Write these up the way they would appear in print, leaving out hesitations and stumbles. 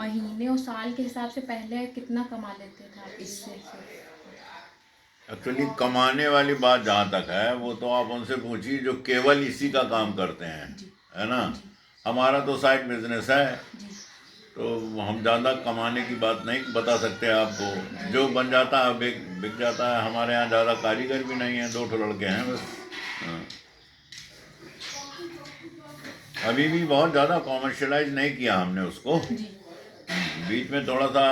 महीने और साल के हिसाब से पहले कितना कमा लेते थे आप इससे सिर्फ? एक्चुअली कमाने वाली बात जहाँ तक है वो तो आप उनसे पूछिए जो केवल इसी का काम करते हैं, जी है ना। जी हमारा तो साइड बिजनेस है, जी तो हम ज़्यादा कमाने की बात नहीं बता सकते आपको। जो बन जाता है बिक बिक जाता है। हमारे यहाँ ज़्यादा कारीगर भी नहीं है, 2 लड़के हैं बस। हाँ। अभी भी बहुत ज़्यादा कॉमर्शलाइज नहीं किया हमने उसको। जी बीच में थोड़ा सा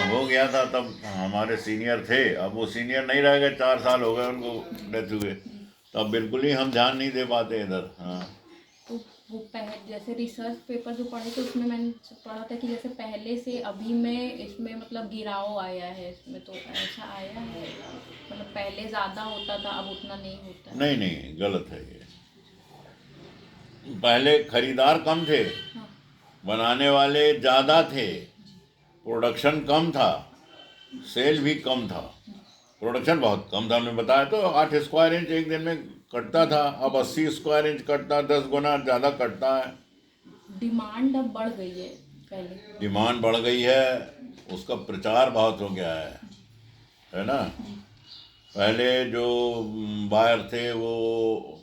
हो गया था, तब हमारे सीनियर थे, अब वो सीनियर नहीं रह गए, 4 साल हो गए उनको जी डेथ हुए। जी। तब बिल्कुल ही हम ध्यान नहीं दे पाते इधर। हाँ। तो वो जैसे रिसर्च पेपर जो पढ़े थे उसमें मैंने पढ़ा था कि जैसे पहले से अभी में इसमें मतलब गिराव आया है इसमें, तो ऐसा आया है मतलब पहले ज़्यादा होता था अब उतना नहीं होता है? नहीं नहीं, गलत है ये। पहले खरीदार कम थे, हाँ बनाने वाले ज़्यादा थे, प्रोडक्शन कम था, सेल भी कम था। प्रोडक्शन बहुत कम था, हमने बताया तो 8 स्क्वायर इंच एक दिन में कटता था, अब 80 स्क्वायर इंच कटता, 10 गुना ज़्यादा कटता है। डिमांड अब बढ़ गई है पहले। डिमांड बढ़ गई है, उसका प्रचार बहुत हो गया है ना। जी पहले जो बायर थे वो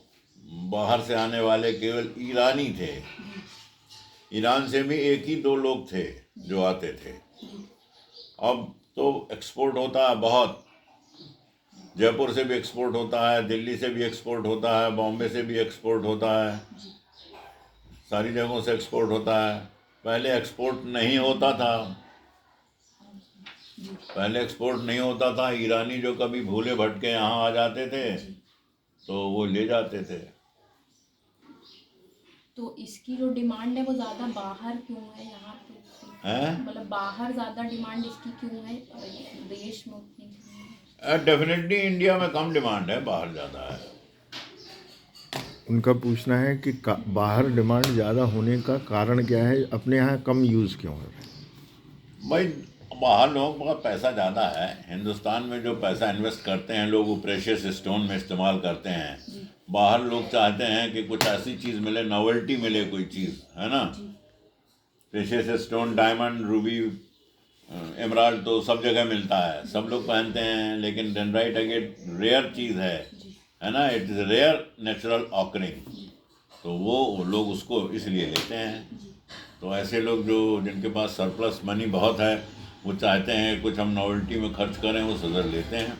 बाहर से आने वाले केवल ईरानी थे। जी ईरान से भी 1 ही 2 लोग थे जो आते थे। जी अब तो एक्सपोर्ट होता है बहुत। जयपुर से भी एक्सपोर्ट होता है, दिल्ली से भी एक्सपोर्ट होता है, बॉम्बे से भी एक्सपोर्ट होता है, जी सारी जगहों से एक्सपोर्ट होता है। पहले एक्सपोर्ट नहीं होता था। जी पहले एक्सपोर्ट नहीं होता था। ईरानी जो कभी भूले भटके यहाँ आ जाते थे जी। तो वो ले जाते थे। तो इसकी जो डिमांड है वो ज़्यादा बाहर क्यों है यहाँ पे हैं? मतलब बाहर ज़्यादा डिमांड इसकी क्यों है देश में उतनी क्यों है? डेफिनेटली इंडिया में कम डिमांड है, बाहर ज़्यादा है। उनका पूछना है कि बाहर डिमांड ज़्यादा होने का कारण क्या है, अपने यहाँ कम यूज़ क्यों है? भाई बाहर लोगों के पास पैसा ज़्यादा है। हिंदुस्तान में जो पैसा इन्वेस्ट करते हैं लोग वो प्रेशियस स्टोन में इस्तेमाल करते हैं। जी बाहर लोग चाहते हैं कि कुछ ऐसी चीज़ मिले, नॉवेल्टी मिले कोई चीज़, है ना। जी precious stone, diamond, ruby, emerald तो सब जगह मिलता है, सब लोग पहनते हैं, लेकिन डेंड्राइट अगेट रेयर चीज़ जी है ना। It is rare natural occurring. तो वो लोग उसको इसलिए लेते हैं। जी। तो ऐसे लोग जो जिनके पास सरप्लस मनी बहुत है वो चाहते हैं कुछ हम नॉवेल्टी में खर्च करें, वो सदर लेते हैं।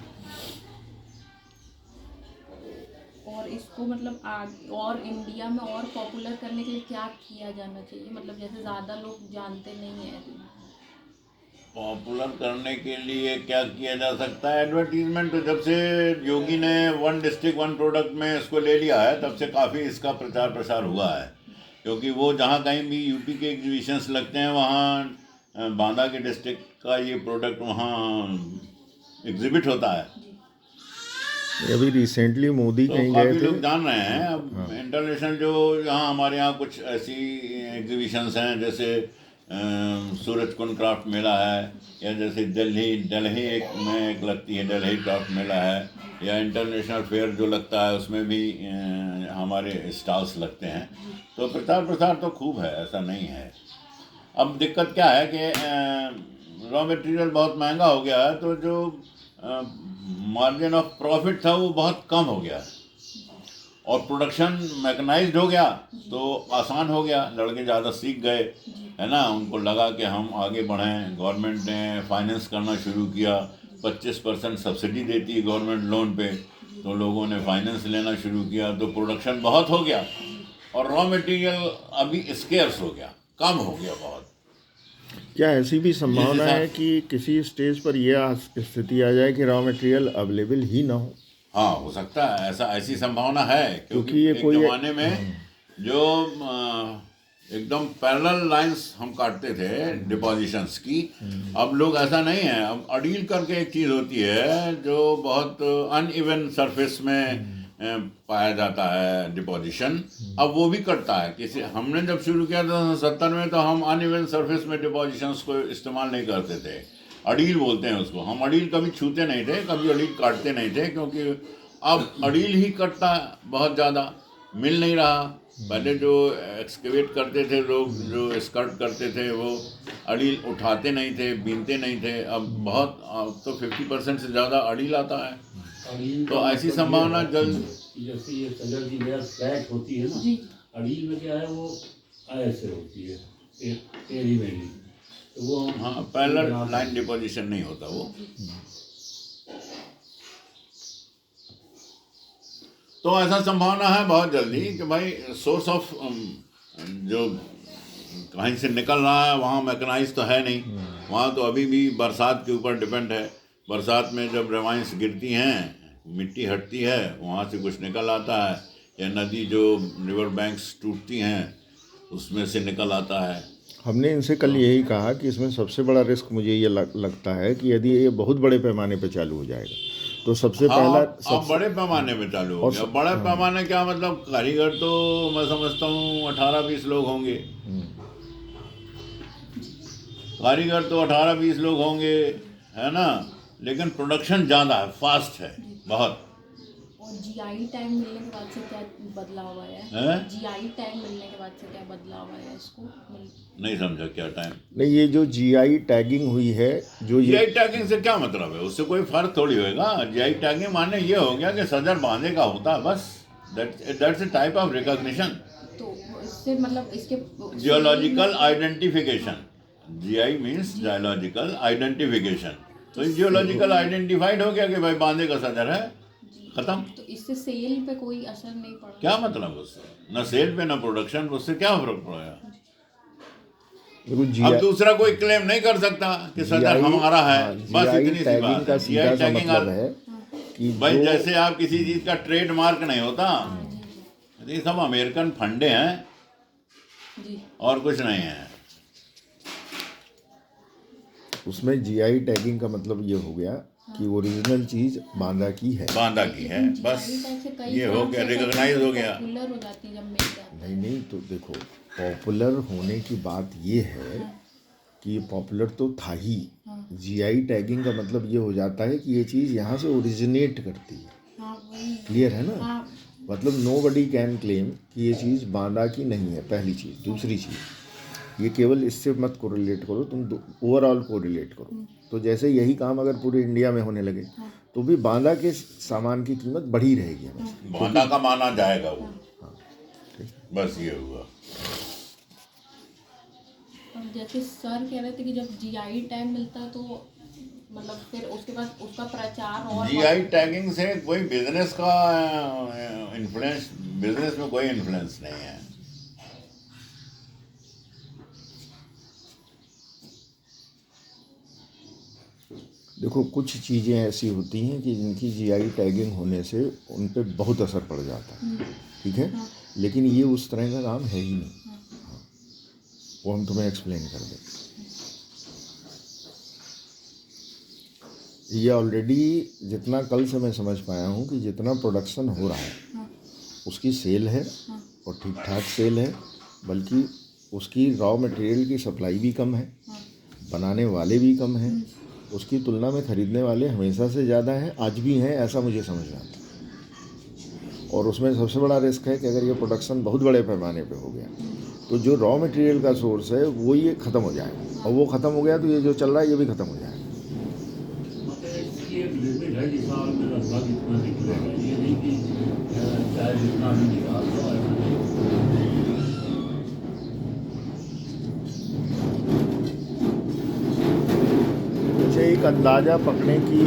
और इसको मतलब आगे और इंडिया में और पॉपुलर करने के लिए क्या किया जाना चाहिए मतलब जैसे ज़्यादा लोग जानते नहीं हैं? पॉपुलर करने के लिए क्या किया जा सकता है? एडवर्टीजमेंट। तो जब से योगी ने 1 डिस्ट्रिक्ट 1 प्रोडक्ट में इसको ले लिया है तब से काफ़ी इसका प्रचार प्रसार हुआ है। क्योंकि वो जहाँ कहीं भी यूपी के एग्जीबिशंस लगते हैं वहाँ बांदा के डिस्ट्रिक्ट का ये प्रोडक्ट वहाँ एग्जिबिट होता है। अभी रिसेंटली मोदी तो कहीं गए काफ़ी थे। लोग जान रहे हैं। अब हाँ। इंटरनेशनल जो यहाँ हमारे यहाँ कुछ ऐसी एग्जीबिशंस हैं, जैसे सूरज कुंड क्राफ्ट मेला है, या जैसे दिल्ली एक लगती है दिल्ली क्राफ्ट मेला है, या इंटरनेशनल फेयर जो लगता है उसमें भी हमारे स्टॉल्स लगते हैं। तो प्रचार प्रसार तो खूब है, ऐसा नहीं है। अब दिक्कत क्या है कि रॉ मटेरियल बहुत महंगा हो गया है, तो जो मार्जिन ऑफ प्रॉफिट था वो बहुत कम हो गया, और प्रोडक्शन मैकेनाइज्ड हो गया तो आसान हो गया। लड़के ज़्यादा सीख गए, है ना। उनको लगा कि हम आगे बढ़ें। गवर्नमेंट ने फाइनेंस करना शुरू किया। 25% सब्सिडी देती है गवर्नमेंट लोन पे, तो लोगों ने फाइनेंस लेना शुरू किया, तो प्रोडक्शन बहुत हो गया और रॉ मटेरियल अभी स्केर्स हो गया, कम हो गया बहुत। क्या ऐसी भी जिस संभावना हिसाब, है कि किसी स्टेज पर यह स्थिति आ जाए कि रॉ मटेरियल अवेलेबल ही ना हो? हाँ हो सकता है, ऐसी संभावना है। क्योंकि क्योंकि ये एक कोई ज़माने में जो एकदम पैरेलल लाइंस हम काटते थे डिपॉजिशंस की, अब लोग ऐसा नहीं है। अब अडील करके एक चीज़ होती है जो बहुत अनइवन सरफेस में पाया जाता है डिपॉजिशन। अब वो भी कटता है। किसी हमने जब शुरू किया था 70 में, तो हम अनइवन सरफेस में डिपॉजिशंस को इस्तेमाल नहीं करते थे। अडील बोलते हैं उसको। हम अडील कभी छूते नहीं थे, कभी अडील काटते नहीं थे, क्योंकि अब अडील ही कटता है बहुत ज़्यादा, मिल नहीं रहा। पहले जो एक्सकेवेट करते थे लोग, जो स्कर्ट करते थे, वो अड़ील उठाते नहीं थे, बीनते नहीं थे। अब तो 50% से ज़्यादा अड़ील आता है। अड़ील तो का ऐसी मतलब संभावना ये है जल्द कि जैसे ये सजर की लेयर फ्लैट होती है ना, जी अड़ील में क्या है वो ऐसे होती है, टेढ़ी मेढ़ी, तो वो हम हाँ, पैरेलल लाइन डिपोजिशन नहीं होता वो। तो ऐसा संभावना है बहुत जल्दी कि भाई सोर्स ऑफ जो कहीं से निकल रहा है वहाँ मैकेनाइज तो है नहीं, वहाँ तो अभी भी बरसात के ऊपर डिपेंड है। बरसात में जब रेवाइंस गिरती हैं, मिट्टी हटती है, वहाँ से कुछ निकल आता है, या नदी जो रिवर बैंक्स टूटती हैं उसमें से निकल आता है। हमने इनसे कल यही कहा कि इसमें सबसे बड़ा रिस्क मुझे ये लगता है कि यदि ये बहुत बड़े पैमाने पे चालू हो जाएगा तो सबसे हाँ, पहला अब बड़े पैमाने पे चालू हो गया। बड़े पैमाने क्या मतलब, कारीगर तो मैं समझता हूँ 18-20 लोग होंगे। कारीगर तो 18-20 लोग होंगे, है ना, लेकिन प्रोडक्शन ज़्यादा है, फास्ट है बहुत। और जीआई टैग मिलने के बाद से क्या बदलाव आया है? हैं? जीआई टैग मिलने के बाद से क्या बदलाव आया है इसको नहीं समझा क्या टाइम। नहीं, ये जो जीआई टैगिंग हुई है, जो ये जीआई टैगिंग से क्या मतलब है? उससे कोई फर्क थोड़ी होएगा। जीआई टैगिंग माने ये हो गया कि सदर बांधे का होता है, बस। That's a type of recognition, तो इससे मतलब इसके geological identification. GI means geological identification. तो जियोलॉजिकल आइडेंटिफाइड हो गया कि भाई बांधे का सदर है, खत्म। तो इससे सेल पे कोई असर नहीं पड़ा? क्या मतलब उससे? न सेल पे न प्रोडक्शन, उससे क्या फर्क पड़ेगा? देखो अब जीआई दूसरा कोई क्लेम नहीं कर सकता कि सदर हमारा है, बस जीआई इतनी सी टैगिंग बात का है। सीधा जीआई सा टैगिंग मतलब है कि भाई जो जैसे आप किसी चीज का ट्रेडमार्क नहीं होता, ये सब अमेरिकन फंडे हैं जी और कुछ नहीं है। उसमें जीआई टैगिंग का मतलब ये हो गया कि ओरिजिनल चीज़ बांदा की है। बांदा की है, बस ये हो गया, रिकॉग्नाइज हो गया। पॉपुलर हो जाती है जब मिल जाती है। नहीं, तो देखो, पॉपुलर होने की बात ये है कि ये पॉपुलर तो था ही। जीआई टैगिंग का मतलब ये हो जाता है कि ये चीज़ यहाँ से ओरिजिनेट करती है। हाँ वही। क्लियर है ना? हाँ मतलब नोबडी कैन क्लेम कि ये चीज़ बांदा की नहीं है, पहली चीज़। दूसरी चीज़, ये केवल इससे मत कोरिलेट करो, तुम ओवरऑल कोरिलेट करो। तो जैसे यही काम अगर पूरे इंडिया में होने लगे तो भी बांदा के सामान की कीमत बढ़ी रहेगी हमेशा। बांदा का माना जाएगा वो, बस ये हुआ। और जैसे सर कह रहे थे कि जब जीआई टैग मिलता है तो मतलब फिर उसके बाद उसका प्रचार और जीआई टैगिंग से कोई बिजनेस का इन्फ्लुएंस, बिजनेस में कोई इन्फ्लुएंस नहीं है। देखो, कुछ चीज़ें ऐसी होती हैं कि जिनकी जीआई टैगिंग होने से उन पे बहुत असर पड़ जाता है, ठीक है, लेकिन ये उस तरह का काम है ही नहीं। हाँ, वो हम तुम्हें एक्सप्लेन कर दें। ये ऑलरेडी जितना कल से मैं समझ पाया हूँ कि जितना प्रोडक्शन हो रहा है उसकी सेल है और ठीक ठाक सेल है, बल्कि उसकी रॉ मटेरियल की सप्लाई भी कम है, बनाने वाले भी कम हैं, उसकी तुलना में ख़रीदने वाले हमेशा से ज़्यादा हैं, आज भी हैं, ऐसा मुझे समझ में आता है। और उसमें सबसे बड़ा रिस्क है कि अगर ये प्रोडक्शन बहुत बड़े पैमाने पे हो गया तो जो रॉ मटेरियल का सोर्स है वो ये ख़त्म हो जाएगा, और वो ख़त्म हो गया तो ये जो चल रहा है ये भी ख़त्म हो जाएगा। मतलब इसकी एक लिमिट है कि साल में लगभग इतना निकलेगा, ये नहीं कि चाहे जितना भी निकाल दो ऐसा नहीं। मुझे एक अंदाज़ा पकड़ने की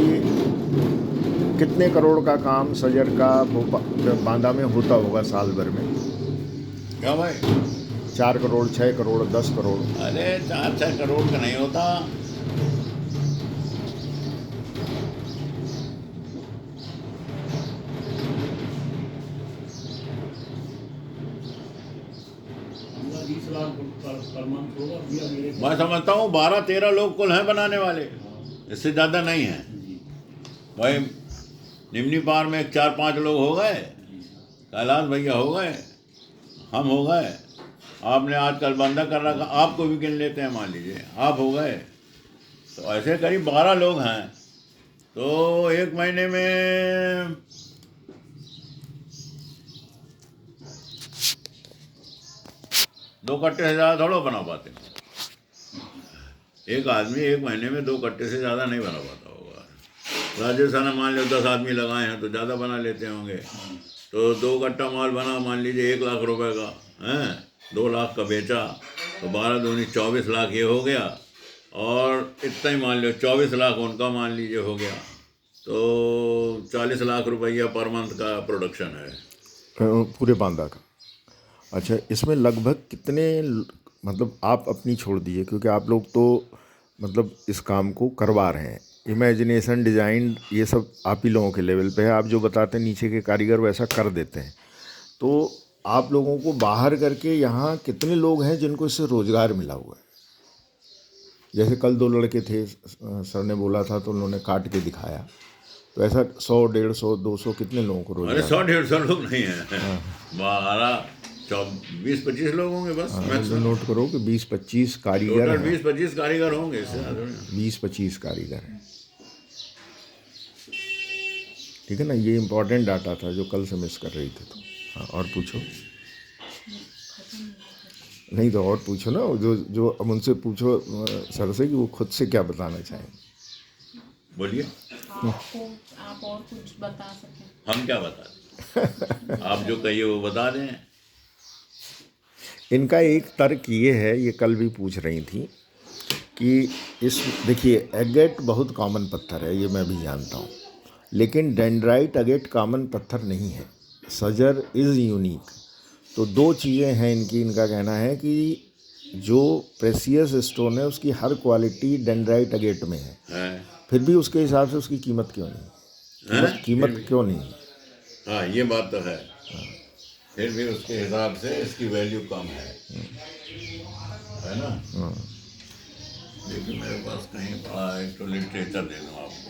कितने करोड़ का काम सजर का बांदा में होता होगा साल भर में? क्या भाई? 4 करोड़, 6 करोड़, 10 करोड़? अरे 4-6 करोड़ का नहीं होता। हमला 20 लाख पर मंथ होगा भैया मेरे मैं समझता हूँ 12-13 लोग कुल हैं बनाने वाले, इससे ज़्यादा नहीं है भाई। निम्नी पार में 4-5 लोग हो गए, कैलाश भैया हो गए, हम हो गए, आपने आजकल बंदा कर रखा, आपको भी गिन लेते हैं, मान लीजिए आप हो गए, तो ऐसे करीब 12 लोग हैं। तो एक महीने में 2 कट्टे से ज़्यादा थोड़ा बना पाते। एक आदमी 1 महीने में 2 कट्टे से ज़्यादा नहीं बना पाता होगा। राजस्थान में मान लो 10 आदमी लगाए हैं तो ज़्यादा बना लेते होंगे। तो 2 कट्टा माल बना, मान लीजिए 1 लाख रुपए का है, 2 लाख का बेचा तो 12 दूनी 24 लाख ये हो गया, और इतना ही मान लो 24 लाख उनका मान लीजिए हो गया, तो 40 लाख रुपया पर मंथ का प्रोडक्शन है पूरे बांदा का। अच्छा, इसमें लगभग कितने मतलब आप अपनी छोड़ दीजिए, क्योंकि आप लोग तो मतलब इस काम को करवा रहे हैं, इमेजिनेशन, डिज़ाइन, ये सब आप ही लोगों के लेवल पे है। आप जो बताते हैं नीचे के कारीगर वैसा कर देते हैं। तो आप लोगों को बाहर करके यहाँ कितने लोग हैं जिनको इससे रोज़गार मिला हुआ है? जैसे कल 2 लड़के थे, सर ने बोला था तो उन्होंने काट के दिखाया, तो ऐसा 100, 150, 200 कितने लोगों को अरे रोज़गार? 100-150 लोग नहीं हैं, 20-25 लोग होंगे बस। तो नोट करो कि 20-25 कारीगर टोटल हैं। 20-25 कारीगर होंगे, इससे ज़्यादा नहीं। 20-25 कारीगर हैं, ठीक है ना। ये इम्पोर्टेंट डाटा था जो कल से मिस कर रही थी। तो हाँ, और पूछो। नहीं तो और पूछो ना, जो अब उनसे पूछो सर से कि वो खुद से क्या बताना चाहें। बोलिए, आप और कुछ बता सकें। हम क्या बता आप जो कहिए वो बता दें। इनका एक तर्क ये है, ये कल भी पूछ रही थी कि इस देखिए एगेट बहुत कॉमन पत्थर है, ये मैं भी जानता हूँ, लेकिन डेंड्राइट अगेट कॉमन पत्थर नहीं है, सजर इज़ यूनिक। तो 2 चीज़ें हैं इनकी। इनका कहना है कि जो प्रेसियस स्टोन है उसकी हर क्वालिटी डेंड्राइट अगेट में है, फिर भी उसके हिसाब से उसकी कीमत क्यों नहीं? कीमत क्यों नहीं है? हाँ, ये बात तो है, फिर भी उसके हिसाब से इसकी वैल्यू कम है ना। देखिए मेरे पास कहीं पड़ा है, तो लिटरेचर दे दूँ आपको।